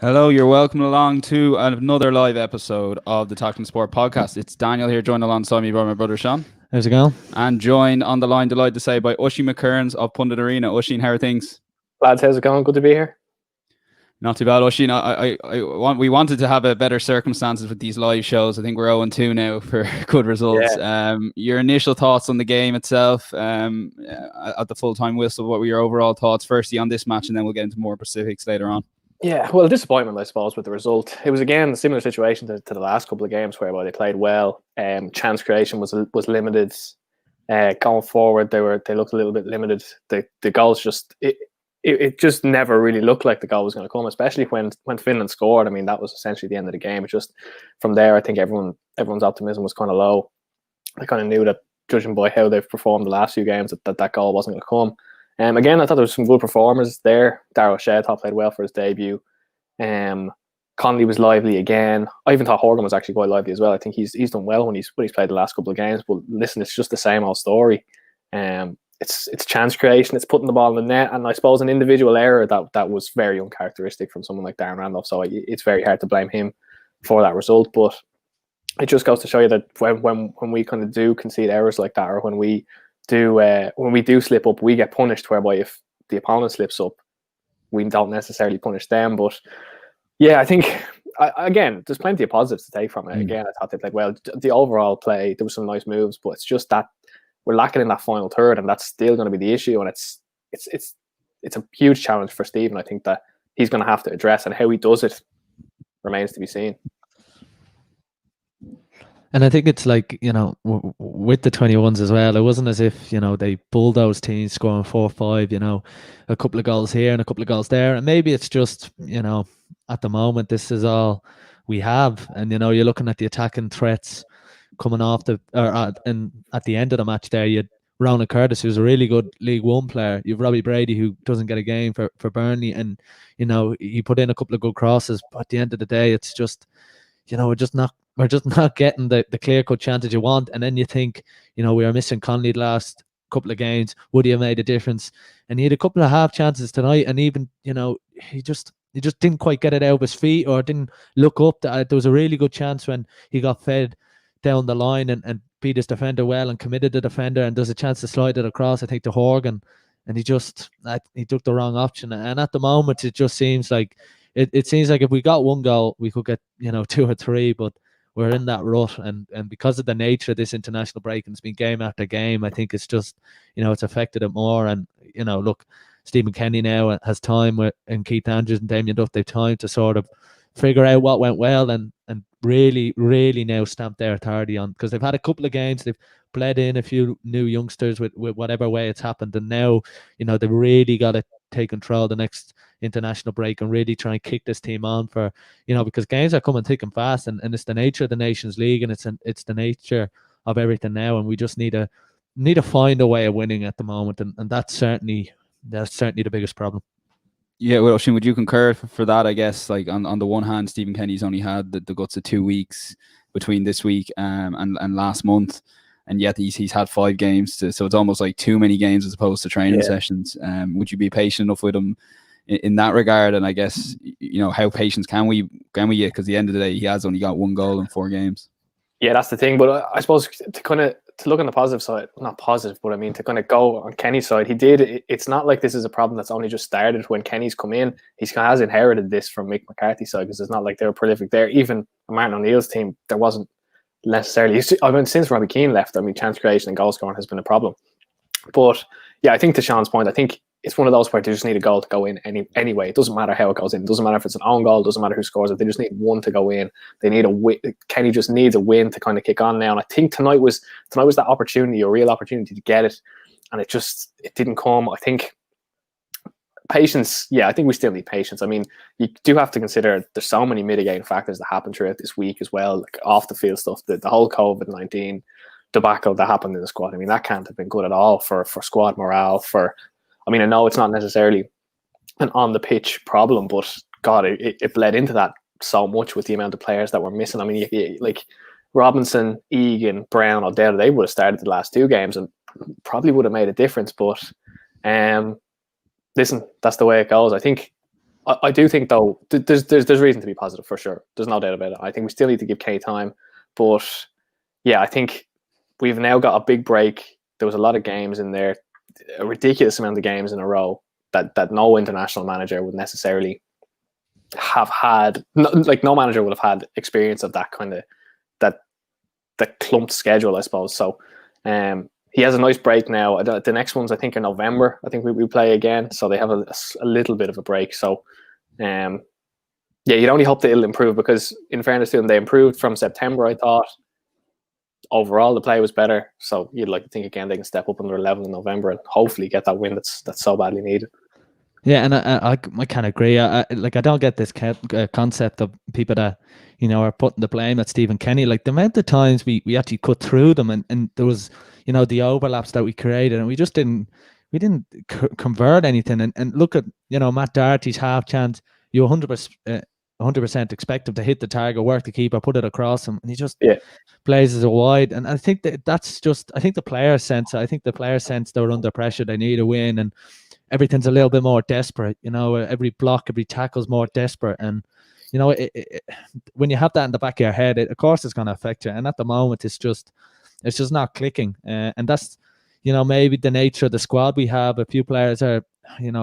Hello, you're welcome along to another live episode of the Talking Sport podcast. It's Daniel here, joined alongside me by my brother Sean. How's it going? And joined on the line, delighted to say, by Oisin McQueirns of Pundit Arena. Oisin, how are things? Lads, how's it going? Good to be here. Not too bad, Oisin. We wanted to have a better circumstances with these live shows. I think we're 0-2 now for good results. Yeah. Your initial thoughts on the game itself at the full-time whistle, what were your overall thoughts firstly on this match, and then we'll get into more specifics later on. Yeah, well, disappointment, I suppose, with the result. It was, again, a similar situation to the last couple of games whereby they played well. Chance creation was limited. Going forward, they looked a little bit limited. The goals just it just never really looked like the goal was going to come, especially when Finland scored. I mean, that was essentially the end of the game. It just from there, I think everyone's optimism was kind of low. They kind of knew that, judging by how they've performed the last few games, that goal wasn't going to come. Again, I thought there was some good performers there. Darryl Shea played well for his debut. Connolly was lively again. I even thought Horgan was actually quite lively as well. I think he's done well when he's played the last couple of games. But listen, it's just the same old story. It's chance creation. It's putting the ball in the net, and I suppose an individual error that was very uncharacteristic from someone like Darren Randolph. So it's very hard to blame him for that result. But it just goes to show you that when we kind of do concede errors like that, or when we do slip up, we get punished. Whereby if the opponent slips up, we don't necessarily punish them. But yeah, I think again, there's plenty of positives to take from it. Again, I thought they played well. The overall play, there was some nice moves, but it's just that we're lacking in that final third, and that's still going to be the issue. And it's a huge challenge for Stephen. I think that he's going to have to address, and how he does it remains to be seen. And I think it's like, with the 21s as well, it wasn't as if, they bulldozed teams scoring 4-5, a couple of goals here and a couple of goals there. And maybe it's just, at the moment, this is all we have. And, you're looking at the attacking threats coming off and at the end of the match there, you had Ronan Curtis, who's a really good League One player. You've Robbie Brady, who doesn't get a game for Burnley. And, he put in a couple of good crosses. But at the end of the day, it's just, we're just not getting the clear-cut chances you want. And then you think, we were missing Connolly the last couple of games. Would he have made a difference? And he had a couple of half chances tonight, and even, he just didn't quite get it out of his feet, or didn't look up. There was a really good chance when he got fed down the line and beat his defender well and committed the defender, and there's a chance to slide it across, I think, to Horgan. And he took the wrong option. And at the moment, it just seems like, it seems like if we got one goal, we could get, 2 or 3, but we're in that rut, and because of the nature of this international break, and it's been game after game, I think it's just, it's affected it more. And, look, Stephen Kenny now has time and Keith Andrews and Damien Duff, they've time to sort of figure out what went well and really, really now stamp their authority on, because they've had a couple of games, they've bled in a few new youngsters with whatever way it's happened, and now, they've really got to take control the next international break and really try and kick this team on for, because games are coming thick and fast, and it's the nature of the Nations League, and it's the nature of everything now, and we just need to find a way of winning at the moment, and that's certainly the biggest problem. Yeah, well, Oisin, would you concur for that? I guess, like, on the one hand, Stephen Kenny's only had the guts of 2 weeks between this week and last month, and yet he's had 5 games, so it's almost like too many games as opposed to training sessions. Would you be patient enough with him in that regard? And I guess, how patient can we get? Because at the end of the day, he has only got 1 goal in 4 games. Yeah, that's the thing. But I suppose to look on the positive side, not positive, but I mean to kind of go on Kenny's side, he did. It's not like this is a problem that's only just started when Kenny's come in. He has inherited this from Mick McCarthy's side, because it's not like they were prolific there. Even Martin O'Neill's team, there wasn't necessarily. I mean, since Robbie Keane left, I mean, chance creation and goal scoring has been a problem. But yeah, I think to Sean's point, I think it's one of those where they just need a goal to go in anyway. It doesn't matter how it goes in. It doesn't matter if it's an own goal. It doesn't matter who scores it. They just need one to go in. They need a win. Kenny just needs a win to kind of kick on now. And I think tonight was that opportunity, a real opportunity to get it. And it didn't come. I think patience. Yeah, I think we still need patience. I mean, you do have to consider there's so many mitigating factors that happen throughout this week as well, like off the field stuff, the whole COVID-19 debacle that happened in the squad. I mean, that can't have been good at all for squad morale. I mean, I know it's not necessarily an on-the-pitch problem, but God, it bled into that so much with the amount of players that were missing. I mean, like Robinson, Egan, Brown, O'Dell, they would have started the last 2 games and probably would have made a difference. But listen, that's the way it goes. I think I do think though there's reason to be positive for sure. There's no doubt about it. I think we still need to give Kay time, but yeah, I think we've now got a big break. There was a lot of games in there, a ridiculous amount of games in a row that no international manager would necessarily have had. No manager would have had experience of that kind of the clumped schedule, I suppose. So he has a nice break now. The next ones I think in November. I think we play again, so they have a little bit of a break. So yeah, you'd only hope that it'll improve, because in fairness to them, they improved from September. I thought overall the play was better, so you'd like to think again they can step up another level in November and hopefully get that win that's so badly needed. Yeah, and I kind of agree. I don't get this concept of people that are putting the blame at Stephen Kenny. Like, the amount of times we actually cut through them, and there was the overlaps that we created, and we didn't convert anything. And look at Matt Doherty's half chance. You 100% expect him to hit the target, work the keeper, put it across him, and he just blazes it wide. And I think that's just, I think the players sense it. I think the players sense they're under pressure. They need a win, and everything's a little bit more desperate. Every block, every tackle's more desperate. And when you have that in the back of your head, of course it's going to affect you. And at the moment, it's just not clicking. And that's maybe the nature of the squad we have. A few players are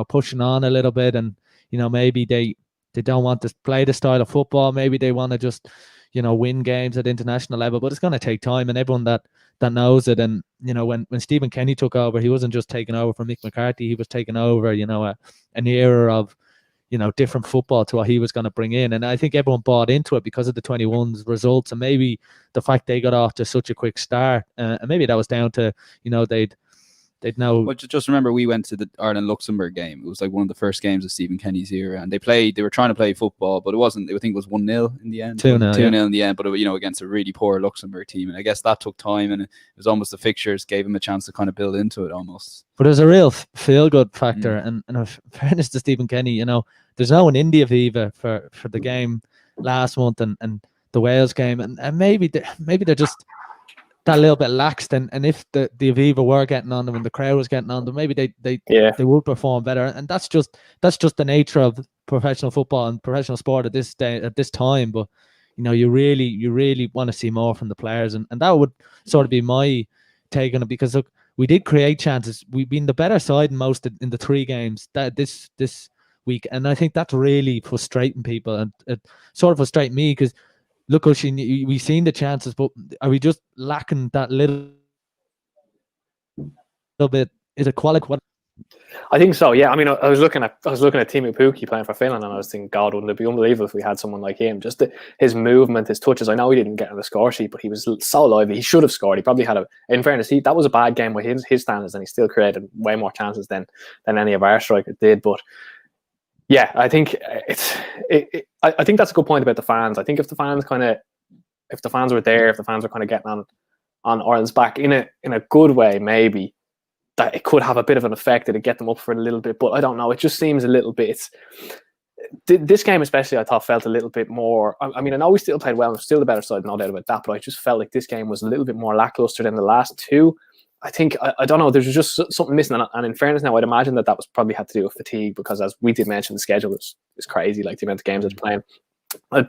pushing on a little bit, and maybe they don't want to play the style of football. Maybe they want to just win games at international level, but it's going to take time, and everyone that knows it. And when Stephen Kenny took over, he wasn't just taking over from Mick McCarthy. He was taking over an era of different football to what he was going to bring in. And I think everyone bought into it because of the 21's results, and maybe the fact they got off to such a quick start, and maybe that was down to they'd know. But just remember, we went to the Ireland-Luxembourg game. It was like one of the first games of Stephen Kenny's era, and they were trying to play football, but it wasn't. I think it was 1-0 in the end. 2-0 in the end, but against a really poor Luxembourg team. And I guess that took time, and it was almost the fixtures gave him a chance to kind of build into it almost. But there's a real feel-good factor, and in fairness to Stephen Kenny, there's no an India Viva for the game last month and the Wales game, and maybe they're just that little bit laxed, and if the Aviva were getting on them and the crowd was getting on them, maybe they would perform better. And that's just the nature of professional football and professional sport at this time. But you really want to see more from the players, and that would sort of be my take on it, because look, we did create chances. We've been the better side in the 3 games that this week, and I think that's really frustrating people, and it sort of frustrates me, because look, Oisin, we've seen the chances, but are we just lacking that little bit? Is it quality? I think so. Yeah. I mean, I was looking at Timu Pukki playing for Finland, and I was thinking, God, wouldn't it be unbelievable if we had someone like him? Just his movement, his touches. I know he didn't get on the score sheet, but he was so lively. He should have scored. He probably had in fairness, that was a bad game with his standards, and he still created way more chances than any of our strikers did. But yeah, I think I think that's a good point about the fans. I think if the fans were there, if the fans were kind of getting on Ireland's back in a good way, maybe that it could have a bit of an effect. It'd get them up for a little bit. But I don't know. It just seems a little bit. This game especially, I thought, felt a little bit more. I mean, I know we still played well. We're still the better side, no doubt about that. But I just felt like this game was a little bit more lackluster than the last 2. I think, I don't know, there's just something missing. And in fairness now, I'd imagine that was probably had to do with fatigue, because as we did mention, the schedule is crazy, like the amount of games it's playing.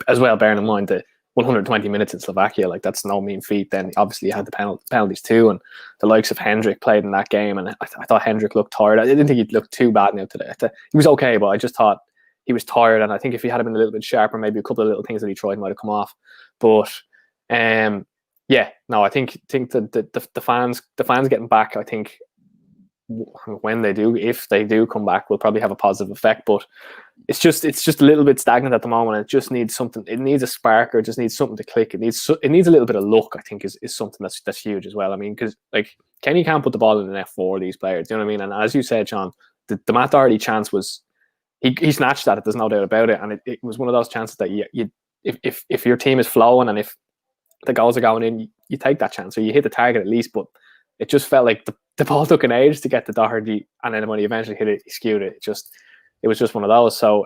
As well, bearing in mind the 120 minutes in Slovakia, like that's no mean feat. Then obviously you had the penalties too, and the likes of Hendrik played in that game, and I thought Hendrik looked tired. I didn't think he looked too bad now today. He was okay, but I just thought he was tired, and I think if he had been a little bit sharper, maybe a couple of little things that he tried might have come off. But yeah, no, I think that the fans getting back, I think when they do, if they do come back, will probably have a positive effect. But it's just a little bit stagnant at the moment. It just needs something. It needs a spark, or it just needs something to click. It needs a little bit of luck, I think, is something that's huge as well. I mean, because like Kenny can't put the ball in the net for these players. You know what I mean? And as you said, Sean, the Matt Doherty chance was he snatched at it. There's no doubt about it. And it was one of those chances that if your team is flowing and if the goals are going in, you take that chance, or you hit the target at least. But it just felt like the ball took an age to get to Doherty, and then when he eventually hit it, he skewed it. It was just one of those. So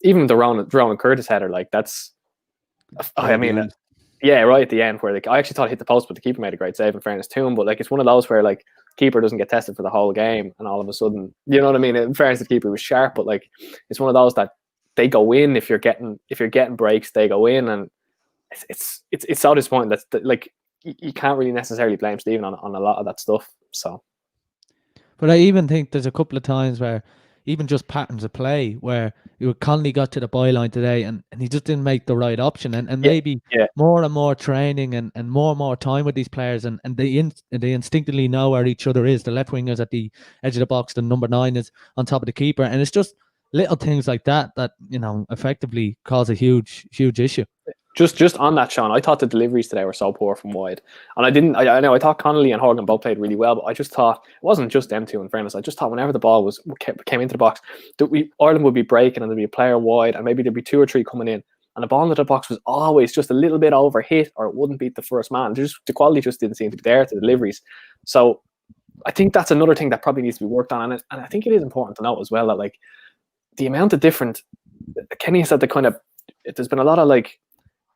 even the Ronan Curtis header, like that's, I mean, yeah, right at the end where I actually thought it hit the post, but the keeper made a great save, in fairness to him. But like it's one of those where like keeper doesn't get tested for the whole game, and all of a sudden, you know what I mean? In fairness, the keeper was sharp, but like it's one of those that they go in. If you're getting breaks, they go in, and it's so disappointing that like you can't really necessarily blame Stephen on a lot of that stuff. So, but I even think there's a couple of times where even just patterns of play where Connolly got to the byline today and he just didn't make the right option, and maybe more and more training and more time with these players, and they instinctively know where each other is. The left winger's at the edge of the box, the number 9 is on top of the keeper, and it's just little things like that effectively cause a huge issue. Just on that, Sean, I thought the deliveries today were so poor from wide, and I thought Connolly and Horgan both played really well, but I just thought it wasn't just them two. In fairness, I just thought whenever the ball came into the box, that Ireland would be breaking and there'd be a player wide, and maybe there'd be 2 or 3 coming in, and the ball into the box was always just a little bit over hit, or it wouldn't beat the first man. The quality just didn't seem to be there to the deliveries. So I think that's another thing that probably needs to be worked on, and I think it is important to note as well that like the amount of different, Kenny said, there's been a lot of like.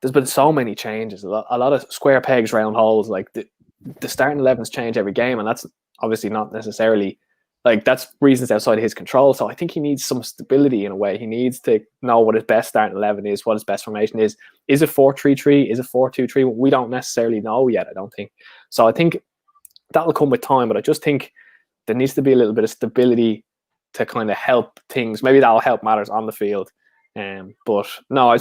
There's been so many changes, a lot of square pegs, round holes. Like the starting 11s change every game, and that's obviously not necessarily like that's reasons outside of his control. So I think he needs some stability in a way. He needs to know what his best starting 11 is, what his best formation is. Is it 4-3-3? Is it 4-2-3? We don't necessarily know yet, I don't think. So I think that'll come with time, but I just think there needs to be a little bit of stability to kind of help things. Maybe that'll help matters on the field. But no, I'm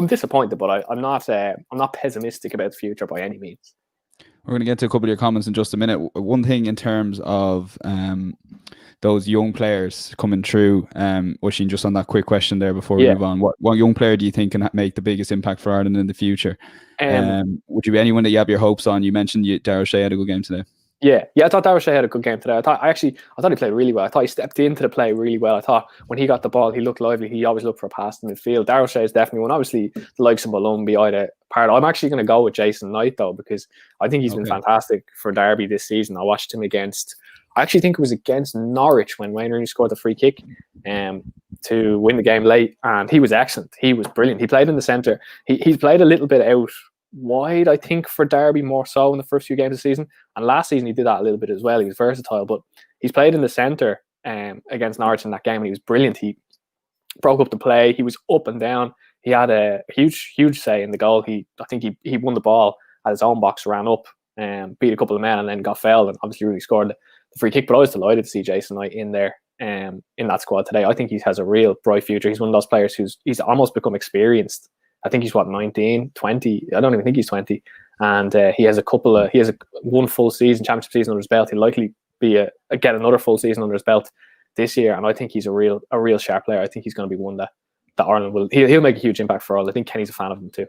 disappointed, but I'm not pessimistic about the future by any means. We're going to get to a couple of your comments in just a minute. One thing in terms of those young players coming through, Oisin, just on that quick question there before we move on, what young player do you think can make the biggest impact for Ireland in the future? Would you be anyone that you have your hopes on? You mentioned Darragh O'Shea had a good game today. Yeah, I thought Darragh O'Shea had a good game today. I thought he played really well. I thought he stepped into the play really well. I thought when he got the ball, he looked lively. He always looked for a pass in midfield. Darragh O'Shea is definitely one. Obviously, the likes of Malumbi, I'm actually going to go with Jason Knight though, because I think he's been fantastic for Derby this season. I watched him I actually think it was against Norwich when Wayne Rooney scored the free kick to win the game late, and he was excellent. He was brilliant. He played in the centre. He played a little bit out wide, I think, for Derby more so in the first few games of the season, and last season he did that a little bit as well. He was versatile, but he's played in the centre against Norwich in that game, and he was brilliant. He broke up the play. He was up and down. He had a huge say in the goal. I think he won the ball at his own box, ran up, beat a couple of men, and then got fouled, and obviously really scored the free kick. But I was delighted to see Jason Knight in there in that squad today. I think he has a real bright future. He's one of those players he's almost become experienced. I think he's 19, 20. I don't even think he's 20. And he has one full season, championship season under his belt. He'll likely get another full season under his belt this year. And I think he's a real sharp player. I think he's going to be one that Ireland will. He'll make a huge impact for us. I think Kenny's a fan of him too.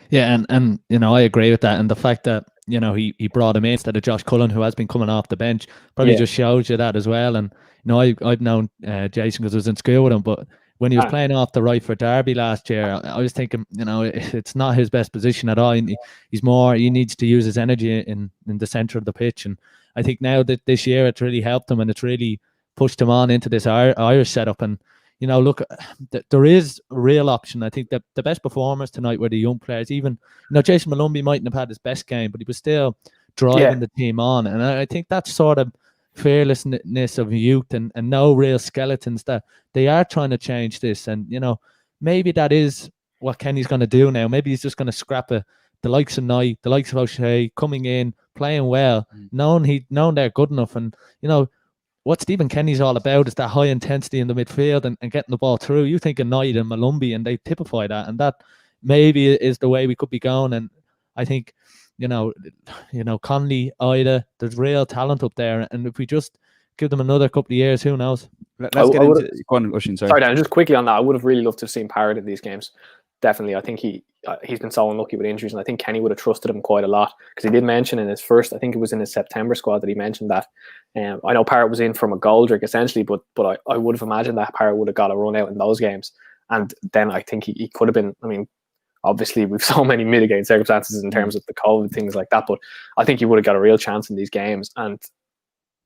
Yeah, and I agree with that. And the fact that he brought him in instead of Josh Cullen, who has been coming off the bench, probably just shows you that as well. And I've known Jason because I was in school with him, but when he was playing off the right for Derby last year, I was thinking, it's not his best position at all. He needs to use his energy in the centre of the pitch. And I think now that this year it's really helped him and it's really pushed him on into this Irish setup. And, look, there is a real option. I think that the best performers tonight were the young players. Even, Jason Malumbi mightn't have had his best game, but he was still driving the team on. And I think that's sort of fearlessness of youth and no real skeletons, that they are trying to change this. And maybe that is what Kenny's going to do now. Maybe he's just going to scrap the likes of Knight, the likes of O'Shea coming in, playing well, knowing they're good enough. And what Stephen Kenny's all about is that high intensity in the midfield and getting the ball through. You think of Knight and Malumbi, and they typify that, and that maybe is the way we could be going. And I think Connolly, Ida, there's real talent up there, and if we just give them another couple of years, who knows? Let's get into. Go on, Oisin, sorry, Dan, just quickly on that, I would have really loved to have seen Parrott in these games. Definitely, I think he's been so unlucky with injuries, and I think Kenny would have trusted him quite a lot, because he did mention in his first, I think it was in his September squad, that he mentioned that. I know Parrott was in from a goal drink essentially, but I would have imagined that Parrott would have got a run out in those games, and then I think he could have been. I mean, obviously, we've so many mitigating circumstances in terms of the COVID, things like that, but I think he would have got a real chance in these games. And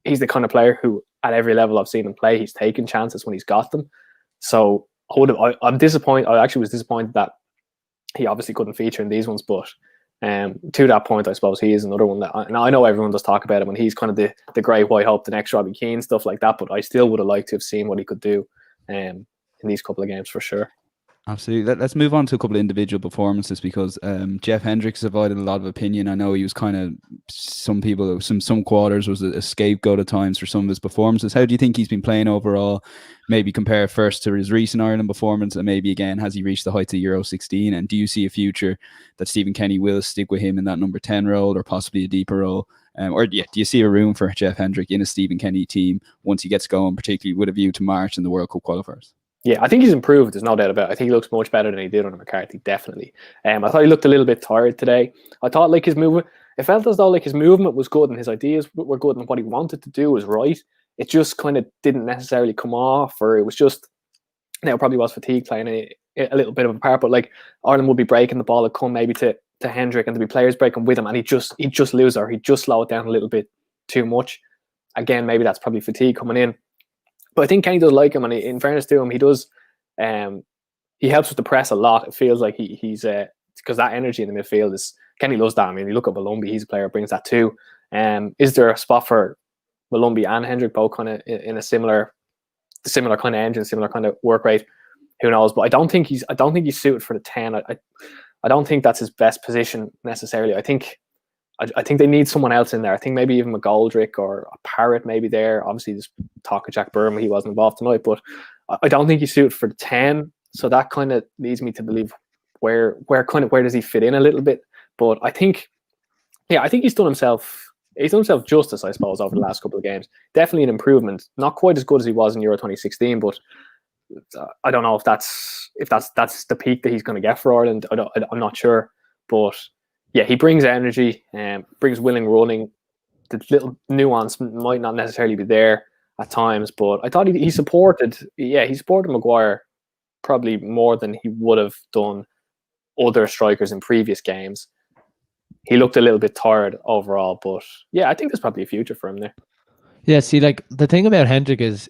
he's the kind of player who, at every level I've seen him play, he's taken chances when he's got them. So I'm disappointed. I actually was disappointed that he obviously couldn't feature in these ones. But to that point, I suppose he is another one that I know everyone does talk about him, and he's kind of the great white hope, the next Robbie Keane, stuff like that. But I still would have liked to have seen what he could do in these couple of games for sure. Absolutely. Let's move on to a couple of individual performances, because Jeff Hendricks divided a lot of opinion. I know he was kind of, some quarters was a scapegoat at times for some of his performances. How do you think he's been playing overall? Maybe compare first to his recent Ireland performance, and maybe again, has he reached the heights of Euro 16? And do you see a future that Stephen Kenny will stick with him in that number 10 role, or possibly a deeper role? Or do you see a room for Jeff Hendrick in a Stephen Kenny team once he gets going, particularly with a view to March and the World Cup qualifiers? Yeah, I think he's improved. There's no doubt about it. I think he looks much better than he did under McCarthy, definitely. I thought he looked a little bit tired today. I thought like his movement, it felt as though like his movement was good and his ideas were good and what he wanted to do was right. It just kind of didn't necessarily come off, or it was just, it probably was fatigue playing a little bit of a part. But like Ireland would be breaking the ball, it'd come maybe to Hendrick, and there'd be players breaking with him, and he'd just lose, or he'd just slow it down a little bit too much. Again, maybe that's probably fatigue coming in. But I think Kenny does like him, and in fairness to him, he does. He helps with the press a lot. It feels like he's because that energy in the midfield is, Kenny loves that. I mean, you look at Malumbi, he's a player who brings that too. Is there a spot for Malumbi and Hendrick both kind of in a similar kind of engine, similar kind of work rate? Who knows? But I don't think he's suited for the 10. I don't think that's his best position necessarily. I think they need someone else in there. I think maybe even McGoldrick or a Parrott maybe there. Obviously, there's talk of Jack Burma. He wasn't involved tonight, but I don't think he's suited for the 10. So that kind of leads me to believe where does he fit in a little bit. But I think he's done himself justice, I suppose, over the last couple of games. Definitely an improvement. Not quite as good as he was in Euro 2016, but I don't know if that's the peak that he's going to get for Ireland. I'm not sure, but yeah, he brings energy and brings willing running. The little nuance might not necessarily be there at times, but I thought he supported Maguire probably more than he would have done other strikers in previous games. He looked a little bit tired overall, but yeah, I think there's probably a future for him there. Yeah, see, like the thing about Hendrick is,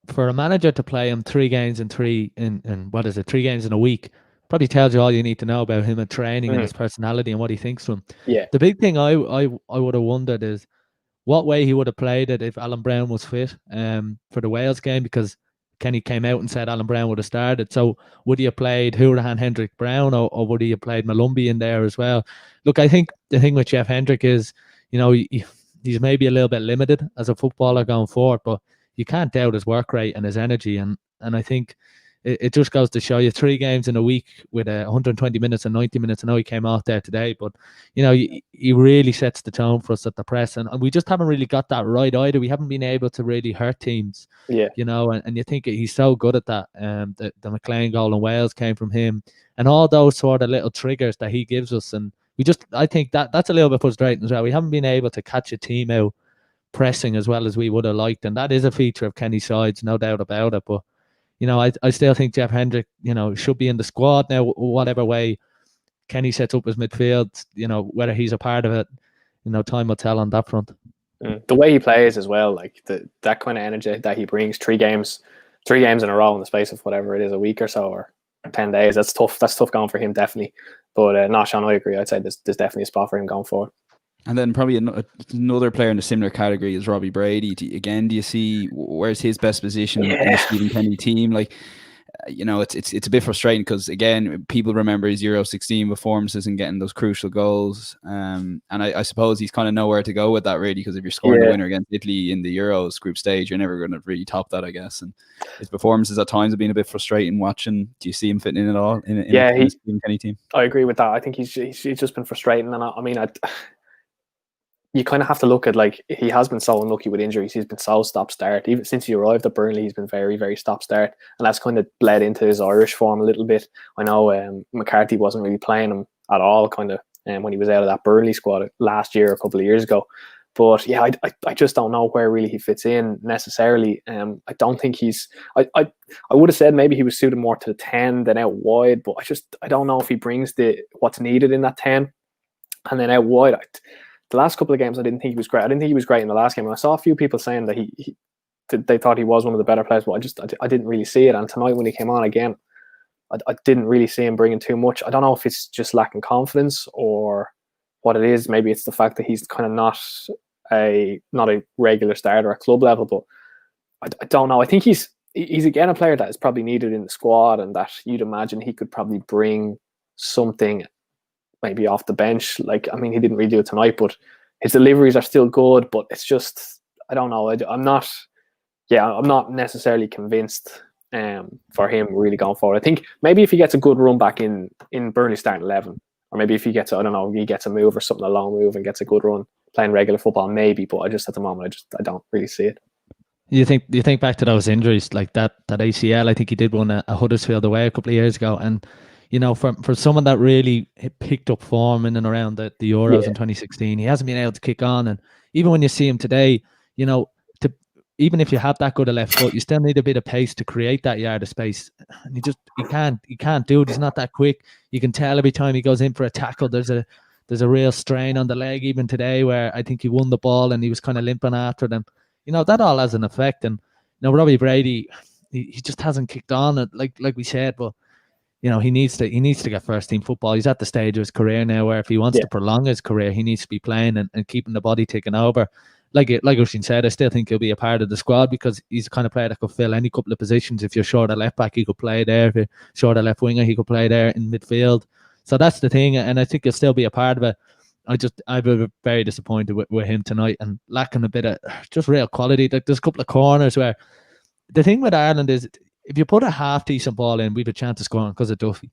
for a manager to play him 3 games in 3 games in a week, probably tells you all you need to know about him and training and his personality and what he thinks from him. Yeah. The big thing I would have wondered is what way he would have played it if Alan Brown was fit for the Wales game, because Kenny came out and said Alan Brown would have started. So would he have played Hourihan, Hendrick, Brown, or would he have played Malumbi in there as well? Look, I think the thing with Jeff Hendrick is, he's maybe a little bit limited as a footballer going forward, but you can't doubt his work rate and his energy. And I think it just goes to show you 3 games in a week with 120 minutes and 90 minutes. I know he came out there today, but he really sets the tone for us at the press, and we just haven't really got that right either. We haven't been able to really hurt teams. Yeah. And you think he's so good at that. The McLean goal in Wales came from him, and all those sort of little triggers that he gives us. And I think that's a little bit frustrating as well. We haven't been able to catch a team out pressing as well as we would have liked, and that is a feature of Kenny's sides, no doubt about it. But I still think Jeff Hendrick, should be in the squad now, whatever way Kenny sets up his midfield. Whether he's a part of it, time will tell on that front. The way he plays as well, like that kind of energy that he brings, 3 games in a row in the space of whatever it is, a week or so, or 10 days. That's tough. That's tough going for him, definitely. But no, Sean, I agree. I'd say there's definitely a spot for him going forward. And then probably another player in a similar category is Robbie Brady. Do you see where's his best position in the Stephen Kenny team? Like, it's a bit frustrating because, again, people remember his Euro 16 performances and getting those crucial goals. And I suppose he's kind of nowhere to go with that, really, because if you're scoring the winner against Italy in the Euros group stage, you're never going to really top that, I guess. And his performances at times have been a bit frustrating watching. Do you see him fitting in at all in the Stephen Kenny team? I agree with that. I think he's just been frustrating. And you kind of have to look at, like, he has been so unlucky with injuries. He's been so stop-start. Even since he arrived at Burnley, he's been very, very stop-start. And that's kind of bled into his Irish form a little bit. I know McCarthy wasn't really playing him at all, kind of, when he was out of that Burnley squad last year, a couple of years ago. But yeah, I just don't know where really he fits in necessarily. I don't think he's... I would have said maybe he was suited more to the 10 than out wide, but I don't know if he brings what's needed in that 10. And then out wide, the last couple of games, I didn't think he was great. I didn't think he was great in the last game. And I saw a few people saying that they thought he was one of the better players, but I didn't really see it. And tonight when he came on again, I didn't really see him bringing too much. I don't know if it's just lacking confidence or what it is. Maybe it's the fact that he's kind of not a regular starter at club level, but I don't know. I think he's he's again a player that is probably needed in the squad, and that you'd imagine he could probably bring something maybe off the bench. Like, I mean, he didn't really do it tonight, but his deliveries are still good. But it's just, I don't know. I'm not necessarily convinced for him really going forward. I think maybe if he gets a good run back in Burnley starting 11, or maybe if he gets, I don't know, he gets a move or something, a long move, and gets a good run playing regular football, maybe. But I just, at the moment, I don't really see it. You think back to those injuries, like that ACL. I think he did one at Huddersfield away a couple of years ago, and you know, for someone that really picked up form in and around the Euros in 2016, he hasn't been able to kick on. And even when you see him today, you know, even if you have that good a left foot, you still need a bit of pace to create that yard of space. And he can't do it. He's not that quick. You can tell every time he goes in for a tackle, there's a real strain on the leg. Even today, where I think he won the ball and he was kind of limping after them. You know, that all has an effect. And you know, Robbie Brady, he just hasn't kicked on, like we said. But you know, he needs to get first team football. He's at the stage of his career now where if he wants to prolong his career, he needs to be playing and keeping the body ticking over. Like Oisin said, I still think he'll be a part of the squad because he's the kind of player that could fill any couple of positions. If you're short a left back, he could play there. If you're short a left winger, he could play there in midfield. So that's the thing, and I think he'll still be a part of it. I've been very disappointed with him tonight and lacking a bit of just real quality. Like, there's a couple of corners where the thing with Ireland is if you put a half decent ball in, we've a chance of scoring because of Duffy.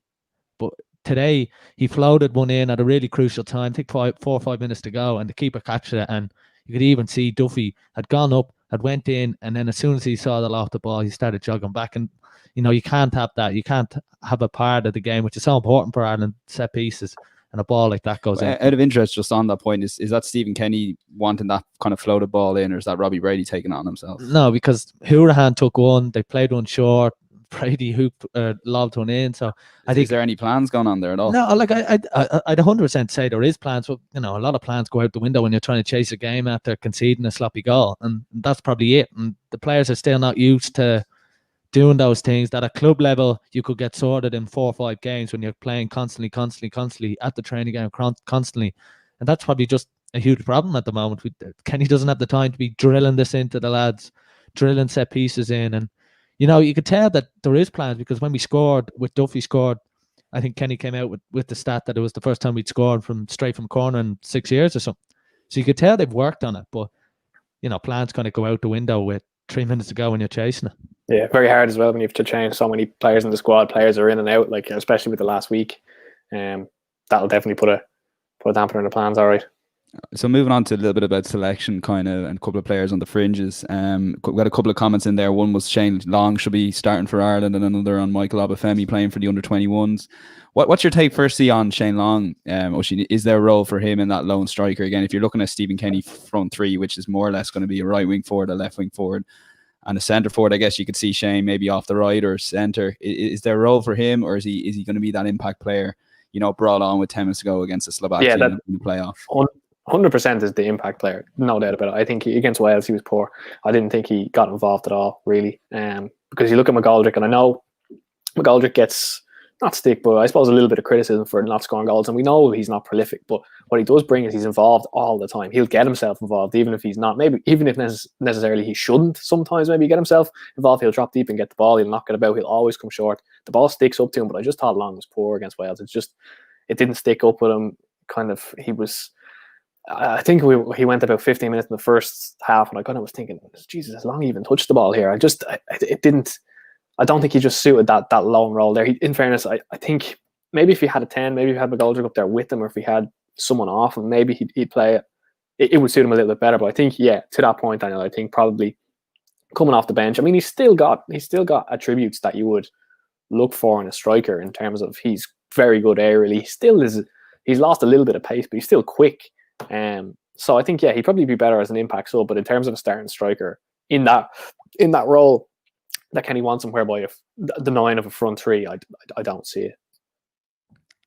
But today he floated one in at a really crucial time. I think 4 or 5 minutes to go, and the keeper catched it, and you could even see Duffy had gone up, had went in, and then as soon as he saw the loft the ball, he started jogging back. And you know, you can't have that. You can't have a part of the game, which is so important for Ireland, set pieces, and a ball like that goes in. Out of interest, just on that point, is that Stephen Kenny wanting that kind of floated ball in, or is that Robbie Brady taking it on himself? No, because Hourahan took one, they played one short, Brady lobbed one in. So I think, is there any plans going on there at all? No, like I'd 100% say there is plans, but you know, a lot of plans go out the window when you're trying to chase a game after conceding a sloppy goal, and that's probably it. And the players are still not used to doing those things that at club level you could get sorted in 4 or 5 games when you're playing constantly at the training ground constantly. And that's probably just a huge problem at the moment. Kenny doesn't have the time to be drilling this into the lads, drilling set pieces in. And you know, you could tell that there is plans, because when we scored, with Duffy scored, I think Kenny came out with the stat that it was the first time we'd scored straight from corner in 6 years or something. So you could tell they've worked on it, but you know, plans kind of go out the window with 3 minutes to go when you're chasing it. Yeah, very hard as well when you have to change so many players in the squad. Players are in and out, like especially with the last week. That'll definitely put a damper on the plans. All right. So moving on to a little bit about selection, kind of, and a couple of players on the fringes. We got a couple of comments in there. One was Shane Long should be starting for Ireland, and another on Michael Obafemi playing for the under-21s. What's your take firstly on Shane Long? Oisin, is there a role for him in that lone striker? Again, if you're looking at Stephen Kenny front three, which is more or less going to be a right wing forward, a left wing forward, and a centre forward, I guess you could see Shane maybe off the right or centre. Is there a role for him, or is he going to be that impact player, you know, brought on with 10 minutes to go against the Slovakia in the playoff? 100% is the impact player, no doubt about it. I think against Wales he was poor. I didn't think he got involved at all, really. Because you look at McGoldrick, and I know McGoldrick gets not stick, but I suppose a little bit of criticism for not scoring goals. And we know he's not prolific, but what he does bring is he's involved all the time. He'll get himself involved, even if he's not. Maybe even if necessarily he shouldn't. Sometimes maybe get himself involved. He'll drop deep and get the ball. He'll knock it about. He'll always come short. The ball sticks up to him, but I just thought Long was poor against Wales. It didn't stick up with him. I think he went about 15 minutes in the first half, and I kind of was thinking, Jesus, has Long even touched the ball here? It didn't. I don't think he just suited that lone role there. In fairness, I think maybe if he had a 10, maybe if he had McGoldrick up there with him, or if he had someone off, and maybe he'd play it. It would suit him a little bit better. But I think, to that point, Daniel, I think probably coming off the bench. I mean, he's still got attributes that you would look for in a striker, in terms of he's very good aerially. He still is. He's lost a little bit of pace, but he's still quick. So I think he'd probably be better as an impact sub. But in terms of a starting striker in that role that Kenny wants him, whereby if the 9 of a front three, I don't see it.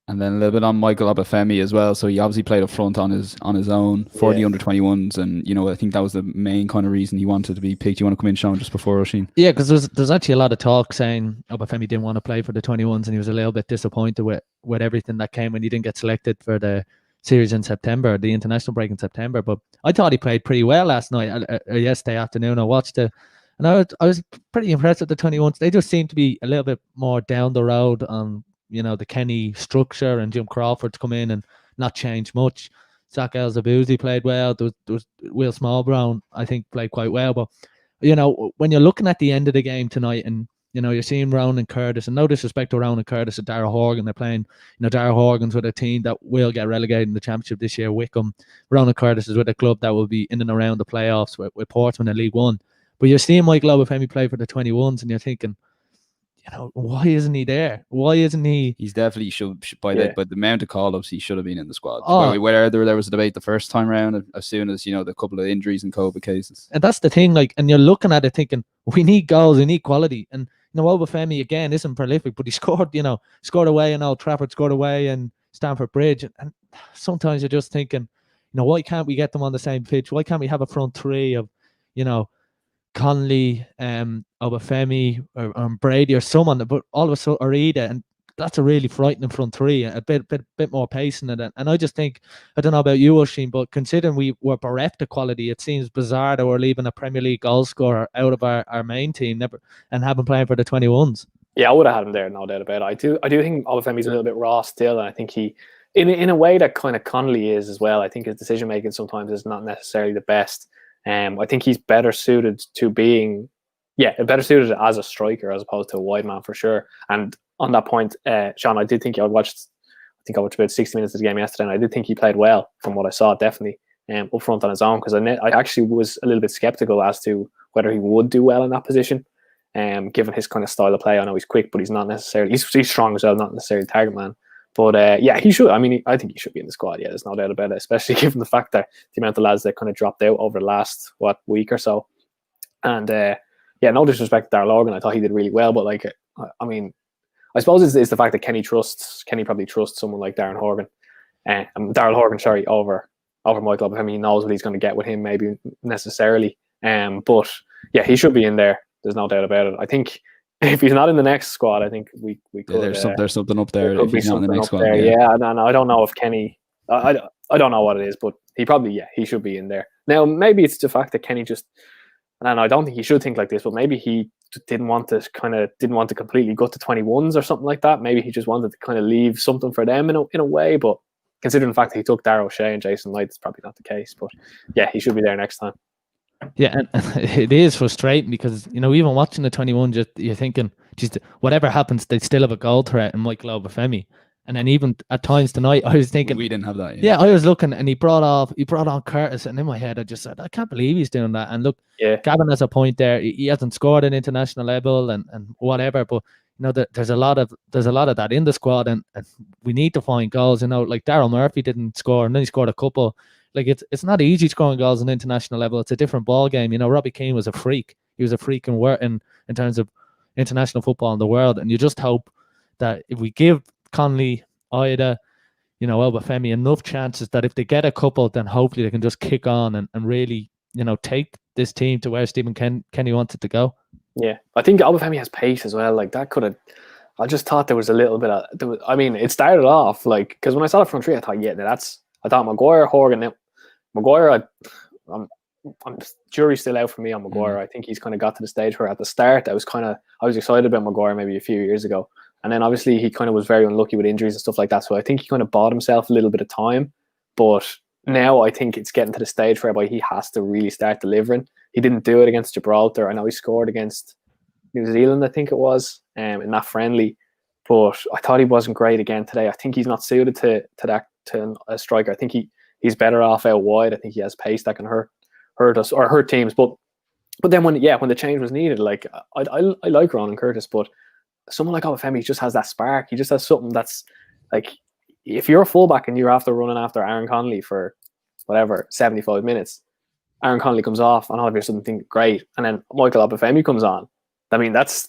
And then a little bit on Michael Obafemi as well. So he obviously played up front on his own for the under-21s, and you know, I think that was the main kind of reason he wanted to be picked. You want to come in, Sean, just before Oisin? Yeah, because there's actually a lot of talk saying Obafemi didn't want to play for the 21s, and he was a little bit disappointed with everything that came when he didn't get selected for the series in September, the international break in September. But I thought he played pretty well last night or yesterday afternoon. I watched a And I was pretty impressed with the 21s. They just seem to be a little bit more down the road on, the Kenny structure, and Jim Crawford's come in and not changed much. Zach El-Zabouzi played well. There was Will Smallbrown, I think, played quite well. But, when you're looking at the end of the game tonight, and, you're seeing Rowan and Curtis, and no disrespect to Rowan and Curtis and Darragh Horgan, they're playing, Darragh Horgan's with a team that will get relegated in the Championship this year, Wickham. Rowan and Curtis is with a club that will be in and around the playoffs with Portsmouth in League One. But you're seeing Michael Obafemi play for the 21s, and you're thinking, why isn't he there? Why isn't he? He's definitely should by the amount of call-ups, he should have been in the squad. Oh. Whether there was a debate the first time round, as soon as, the couple of injuries and COVID cases. And that's the thing, and you're looking at it thinking, we need goals, we need quality. And, Obafemi, again, isn't prolific, but he scored, scored away in Old Trafford, scored away in Stamford Bridge. And sometimes you're just thinking, why can't we get them on the same pitch? Why can't we have a front three of, Connolly, Obafemi, or Brady, or someone, but all of a sudden, or Ida, and that's a really frightening front three. A bit more pace in it, and I just think, I don't know about you, Oisin, but considering we were bereft of quality, it seems bizarre that we're leaving a Premier League goal scorer out of our main team, and have him playing for the 21s. Yeah, I would have had him there, no doubt about it. I do think Obafemi's a little bit raw still, and I think he, in a way that kind of Connolly is as well. I think his decision making sometimes is not necessarily the best. I think he's better suited to being, better suited as a striker as opposed to a wide man for sure. And on that point, Sean, I did think I watched about 60 minutes of the game yesterday, and I did think he played well from what I saw, definitely up front on his own, because I actually was a little bit skeptical as to whether he would do well in that position, given his kind of style of play. I know he's quick, but he's not necessarily, he's strong as well, not necessarily target man. But he should. I mean, I think he should be in the squad. Yeah, there's no doubt about it, especially given the fact that the amount of lads that kind of dropped out over the last week or so. And no disrespect to Darragh Horgan, I thought he did really well. But I mean, I suppose it's the fact that Kenny probably trusts someone like Darragh Horgan, over Michael Obafemi. He knows what he's going to get with him, maybe necessarily. But yeah, he should be in there. There's no doubt about it. I think if he's not in the next squad, I think we could. There's something up there. If he's not in the next squad, I don't know if Kenny. I don't know what it is, but he should be in there. Now maybe it's the fact that Kenny just, and I don't think he should think like this, but maybe he didn't want to completely gut the 21s or something like that. Maybe he just wanted to kind of leave something for them in a way. But considering the fact that he took Darragh O'Shea and Jason Knight, it's probably not the case. But yeah, he should be there next time. Yeah, and it is frustrating because, even watching the 21, you're thinking, geez, whatever happens, they still have a goal threat in Michael Obafemi. And then even at times tonight, I was thinking, we didn't have that. Yeah, I was looking, and he brought on Curtis, and in my head, I just said, I can't believe he's doing that. And look, Gavin has a point there. He hasn't scored at international level and whatever, but there's a lot of that in the squad, and we need to find goals. Like Daryl Murphy didn't score, and then he scored a couple. Like it's not easy scoring goals on international level. It's a different ball game. Robbie Keane was a freak. He was a freak in terms of international football in the world. And you just hope that if we give Connolly, Ida, Obafemi enough chances, that if they get a couple, then hopefully they can just kick on and really, take this team to where Stephen Kenny wanted to go. Yeah, I think Obafemi has pace as well. Like that could have. I just thought there was a little bit of. It started off because when I saw the front three, I thought, I thought Maguire, Horgan. Maguire, I'm jury's still out for me on Maguire. I think he's kind of got to the stage where at the start I was excited about Maguire maybe a few years ago, and then obviously he kind of was very unlucky with injuries and stuff like that. So I think he kind of bought himself a little bit of time, but now I think it's getting to the stage whereby he has to really start delivering. He didn't do it against Gibraltar. I know he scored against New Zealand, I think it was, in that friendly, but I thought he wasn't great again today. I think he's not suited to a striker. I think he's better off out wide. I think he has pace that can hurt us or hurt teams. But then when the change was needed, like I like Ronan Curtis, but someone like Obafemi just has that spark. He just has something that's like, if you're a fullback and you're after running after Aaron Connolly for whatever 75 minutes, Aaron Connolly comes off and all of a sudden think great, and then Michael Obafemi comes on. I memean, that's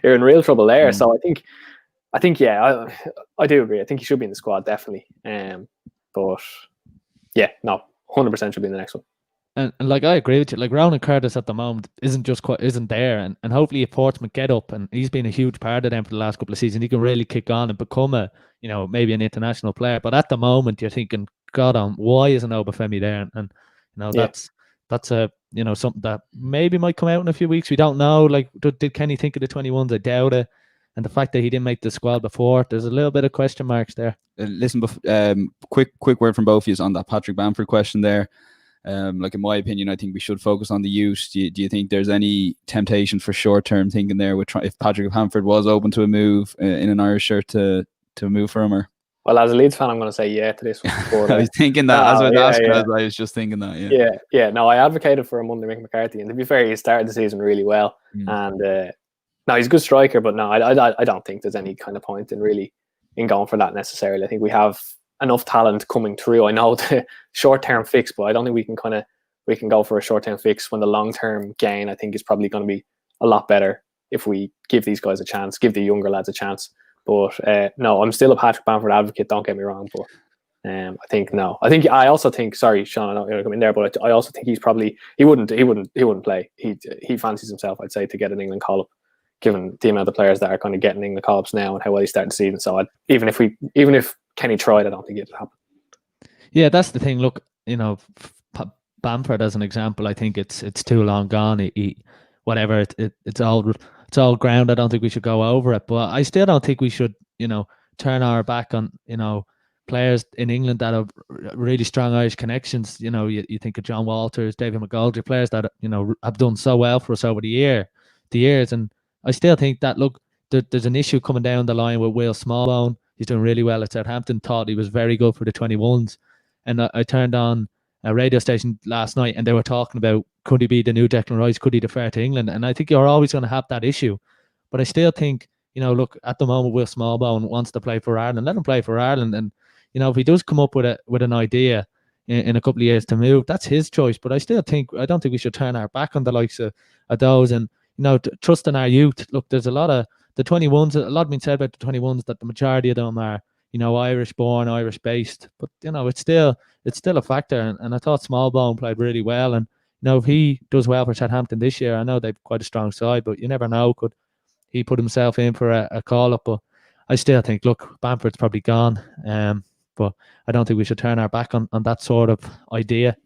you're in real trouble there. So I think I do agree. I think he should be in the squad definitely. But yeah, no, 100% should be in the next one. And like I agree with you, like Ronan Curtis at the moment isn't there, and hopefully if Portsmouth get up, and he's been a huge part of them for the last couple of seasons, he can really kick on and become maybe an international player. But at the moment you're thinking, God, why isn't Obafemi there? And that's something that maybe might come out in a few weeks. We don't know. Like, did Kenny think of the 21s? I doubt it. And the fact that he didn't make the squad before, there's a little bit of question marks there. Listen, quick word from both of you on that Patrick Bamford question there. Like, in my opinion, I think we should focus on the youth. Do you think there's any temptation for short-term thinking there if Patrick Bamford was open to a move in an Irish shirt to move for him? Or? Well, as a Leeds fan, I'm going to say yeah to this one. But, I was thinking that as I was asking, I was just thinking that. Yeah. No, I advocated for him under Mick McCarthy, and to be fair, he started the season really well. And no, he's a good striker, but no, I don't think there's any kind of point in going for that necessarily. I think we have enough talent coming through. I know the short-term fix, but I don't think we can go for a short-term fix when the long-term gain, I think, is probably going to be a lot better if we give these guys a chance, give the younger lads a chance. But no, I'm still a Patrick Bamford advocate, don't get me wrong, but I also think, sorry, Sean, I don't want to come in there, but I also think he wouldn't play. He fancies himself, I'd say, to get an England call-up, given the amount of players that are kind of getting England call-ups now and how well he started the season. So even if Kenny tried, I don't think it'd happen. Yeah, that's the thing. Look, Bamford as an example, I think it's too long gone. It's all ground. I don't think we should go over it, but I still don't think we should, turn our back on, players in England that have really strong Irish connections. You think of John Walters, David McGoldrick, players that have done so well for us over the years, and I still think that, look, there's an issue coming down the line with Will Smallbone. He's doing really well at Southampton. Thought he was very good for the 21s, and I turned on a radio station last night, and they were talking about, could he be the new Declan Rice? Could he defer to England? And I think you're always going to have that issue, but I still think, look, at the moment, Will Smallbone wants to play for Ireland. Let him play for Ireland, and if he does come up with an idea in a couple of years to move, that's his choice. But I don't think we should turn our back on the likes of those, and trust in our youth. Look, there's a lot of the 21s. A lot been said about the 21s, that the majority of them are Irish born, Irish based. But it's still a factor. And I thought Smallbone played really well. And if he does well for Southampton this year, I know they've quite a strong side, but you never know. Could he put himself in for a call up? But I still think, look, Bamford's probably gone. But I don't think we should turn our back on that sort of idea.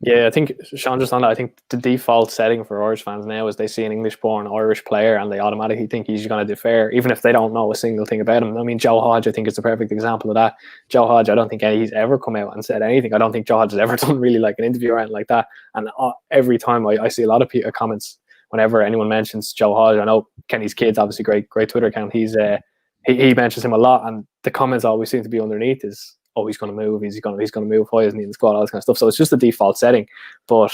Yeah, I think, Sean, just on that, I think the default setting for Irish fans now is they see an English-born Irish player and they automatically think he's going to defer, even if they don't know a single thing about him. I mean, Joe Hodge, I think, is the perfect example of that. Joe Hodge, I don't think he's ever come out and said anything. I don't think Joe Hodge has ever done really like an interview or anything like that. And every time I see a lot of comments whenever anyone mentions Joe Hodge. I know Kenny's kids, obviously great Twitter account. He mentions him a lot, and the comments always seem to be underneath is, oh, he's going to move. He's going to move. Why isn't he in the squad? All this kind of stuff. So it's just the default setting. But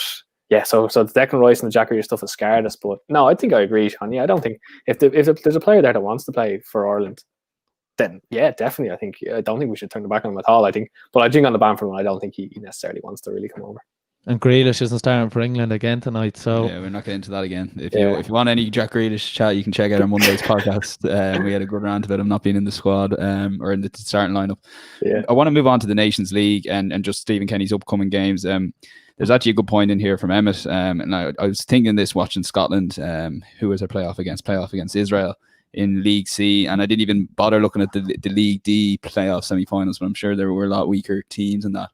yeah, so the Declan Rice and the Jack Grealish stuff has scarred us. But no, I think I agree, Sean. Yeah, I don't think if there's a player there that wants to play for Ireland, then yeah, definitely. I don't think we should turn the back on him at all. I think on the Bamford one, I don't think he necessarily wants to really come over. And Grealish isn't starting for England again tonight, so yeah, we're not getting into that again. If you want any Jack Grealish chat, you can check out our Monday's podcast. We had a good rant about him not being in the squad or in the starting lineup. Yeah, I want to move on to the Nations League and just Stephen Kenny's upcoming games. There's actually a good point in here from Emmett, and I was thinking this watching Scotland, who was their playoff against Israel in League C, and I didn't even bother looking at the League D playoff semi-finals, but I'm sure there were a lot weaker teams in that.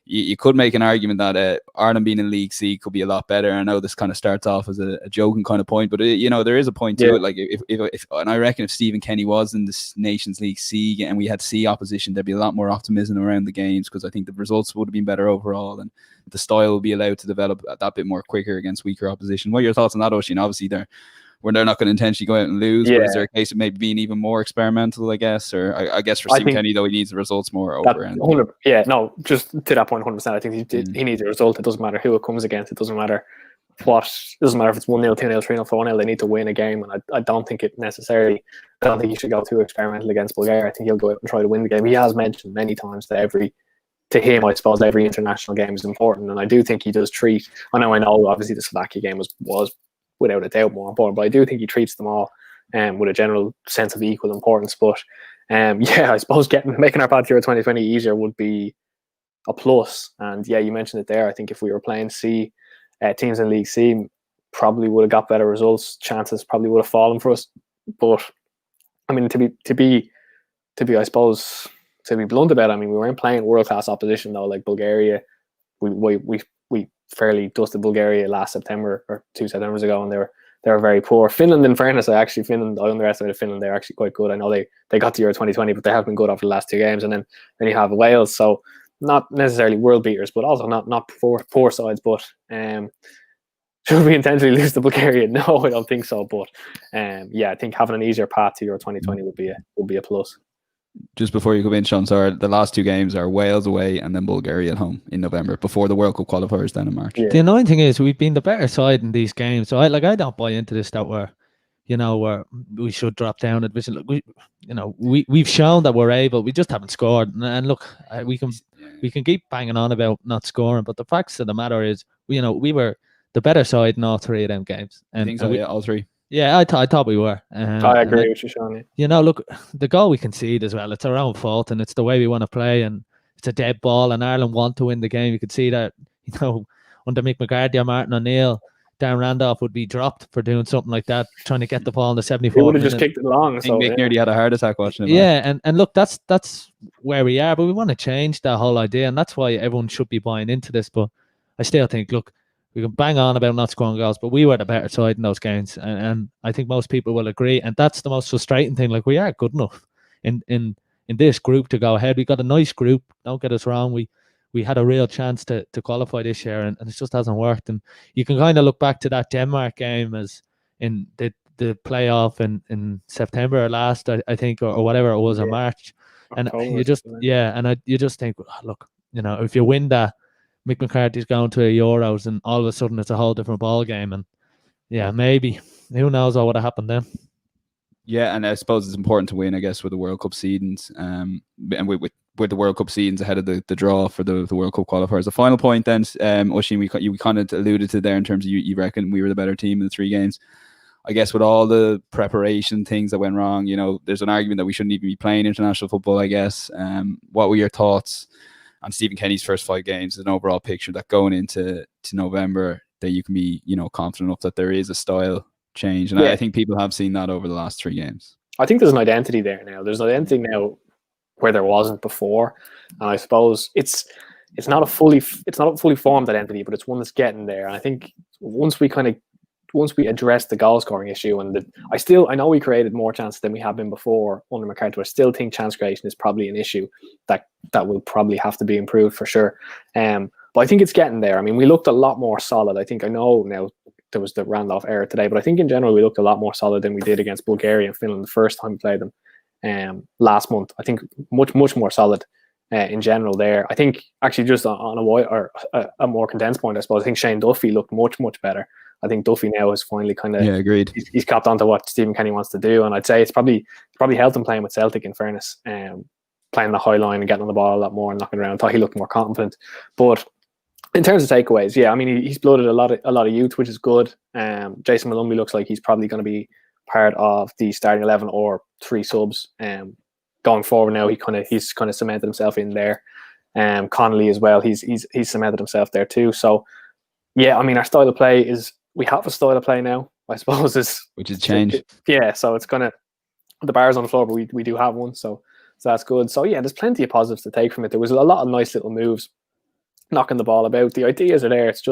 You could make an argument that Ireland being in League C could be a lot better. I know this kind of starts off as a joking kind of point, but there is a point to it. Like if and I reckon if Stephen Kenny was in this Nations League C and we had C opposition, there'd be a lot more optimism around the games, because I think the results would have been better overall, and the style will be allowed to develop that bit more quicker against weaker opposition. What are your thoughts on that, Oisin? Obviously, they're not going to intentionally go out and lose, but is there a case of maybe being even more experimental, I guess? Or I guess for Stephen Kenny, though, he needs the results more over. Just to that point, 100%. I think he needs a result. It doesn't matter who it comes against. It doesn't matter if it's 1-0, 2-0, 3-0, 4-0. They need to win a game, and I don't think he should go too experimental against Bulgaria. I think he'll go out and try to win the game. He has mentioned many times that to him, I suppose every international game is important, and I do think he does treat. I know. Obviously, the Slovakia game was without a doubt more important, but I do think he treats them all with a general sense of equal importance. But I suppose making our path to Euro 2020 easier would be a plus. And yeah, you mentioned it there. I think if we were playing C teams in League C, probably would have got better results. Chances probably would have fallen for us. But I mean, to be I suppose, to be blunt about it, I mean, we weren't playing world class opposition though, like Bulgaria. We we fairly dusted Bulgaria last September or 2 Septembers ago, and they were very poor. Finland, in fairness, I underestimated Finland. They're actually quite good. I know they got to Euro 2020, but they have been good over the last 2 games. And then you have Wales, so not necessarily world beaters, but also not poor sides. But should we intentionally lose to Bulgaria? No, I don't think so. But I think having an easier path to Euro 2020 would be a plus. Just before you go in, Sean, sorry, the last 2 games are Wales away and then Bulgaria at home in November before the World Cup qualifiers then in March. The annoying thing is we've been the better side in these games. So I don't buy into this that where we should drop down at vision. We've shown that we're able. We just haven't scored. And look, we can keep banging on about not scoring, but the facts of the matter is, we were the better side in all 3 of them games. And I think so, all 3. Yeah, I thought we were. I agree with you, Sean. Look, the goal we concede as well, it's our own fault, and it's the way we want to play, and it's a dead ball, and Ireland want to win the game. You could see that, under Mick McCarthy or Martin O'Neill, Darren Randolph would be dropped for doing something like that, trying to get the ball in the 74th. He would have just kicked it long. I think Mick nearly had a heart attack watching it. Yeah, and look, that's where we are, but we want to change that whole idea, and that's why everyone should be buying into this. But I still think, look, we can bang on about not scoring goals, but we were the better side in those games, and I think most people will agree. And that's the most frustrating thing. Like, we are good enough in this group to go ahead. We got a nice group. Don't get us wrong. We had a real chance to qualify this year, and it just hasn't worked. And you can kind of look back to that Denmark game as in the playoff in September last, I think, or whatever it was, in March. And you just you just think, look, if you win that, Mick McCarthy's going to a Euros, and all of a sudden it's a whole different ball game. And maybe, who knows what would have happened then. Yeah, and I suppose it's important to win, I guess, with the World Cup seedings, and with the World Cup seedings ahead of the draw for the World Cup qualifiers. The final point then, Oisin, you kind of alluded to there in terms of you reckon we were the better team in the 3 games. I guess with all the preparation things that went wrong, there's an argument that we shouldn't even be playing international football, I guess. What were your thoughts on Stephen Kenny's first 5 games, an overall picture that going into November, that you can be, confident enough that there is a style change? And I think people have seen that over the last 3 games. I think there's an identity there now. There's an identity now where there wasn't before. And I suppose it's not a fully formed identity, but it's one that's getting there. And I think once we address the goal scoring issue, and I know we created more chances than we have been before under McCarthy. I still think chance creation is probably an issue that will probably have to be improved for sure. But I think it's getting there. I mean, we looked a lot more solid. I know now there was the Randolph error today, but I think in general we looked a lot more solid than we did against Bulgaria and Finland the first time we played them last month. I think much more solid in general there. I think actually just on a more condensed point, I suppose, I think Shane Duffy looked much better. I think Duffy now is finally kind of agreed. He's copped onto what Stephen Kenny wants to do, and I'd say it's probably helped him playing with Celtic, in fairness, playing the high line and getting on the ball a lot more and knocking around. I thought he looked more confident. But in terms of takeaways, I mean, he's blooded a lot of youth, which is good. Jason Malumbi looks like he's probably going to be part of the starting 11 or 3 subs going forward. Now he's kind of cemented himself in there. Connolly as well, he's cemented himself there too. So I mean, our style of play is, we have a style of play now, I suppose, which is change. So it's kind of, the bar's on the floor, but we do have one, so that's good. So there's plenty of positives to take from it. There was a lot of nice little moves, knocking the ball about. The ideas are there. It's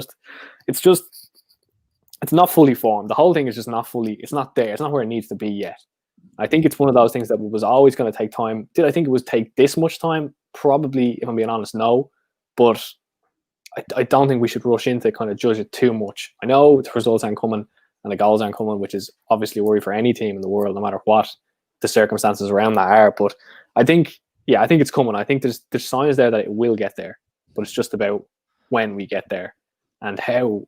not fully formed. The whole thing is just not fully. It's not there. It's not where it needs to be yet. I think it's one of those things that was always going to take time. Did I think it would take this much time? Probably, if I'm being honest, no. But I don't think we should rush into kind of judge it too much. I know the results aren't coming and the goals aren't coming, which is obviously a worry for any team in the world, no matter what the circumstances around that are. But I think it's coming. I think there's signs there that it will get there, but it's just about when we get there and how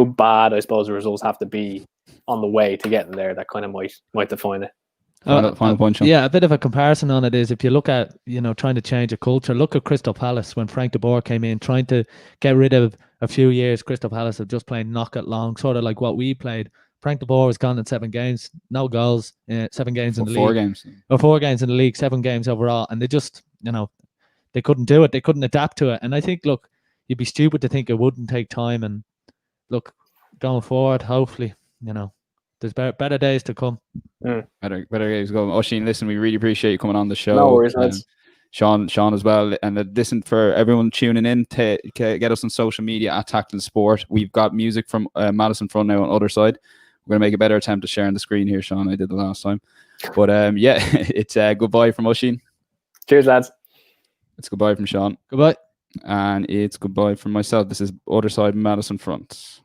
bad, I suppose, the results have to be on the way to getting there. That kind of might define it. Final point, Sean. A bit of a comparison on it is, if you look at, trying to change a culture, look at Crystal Palace when Frank de Boer came in, trying to get rid of a few years Crystal Palace of just playing knock it long, sort of like what we played. Frank de Boer was gone in 7 games, no goals, 7 games in the league. 4 games. Or 4 games in the league, 7 games overall. And they just, they couldn't do it. They couldn't adapt to it. And I think, look, you'd be stupid to think it wouldn't take time. And look, going forward, hopefully, there's better days to come. Better days to come. Oisin, listen, we really appreciate you coming on the show. No worries, lads. Sean as well. And listen, for everyone tuning in, to get us on social media at Tackling Sport. We've got music from Madison Front now on Otherside. We're going to make a better attempt at sharing the screen here, Sean. I did the last time. But yeah, it's goodbye from Oisin. Cheers, lads. It's goodbye from Sean. Goodbye. And it's goodbye from myself. This is Otherside Madison Front.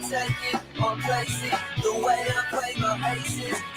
Take it or place it the way I play my aces.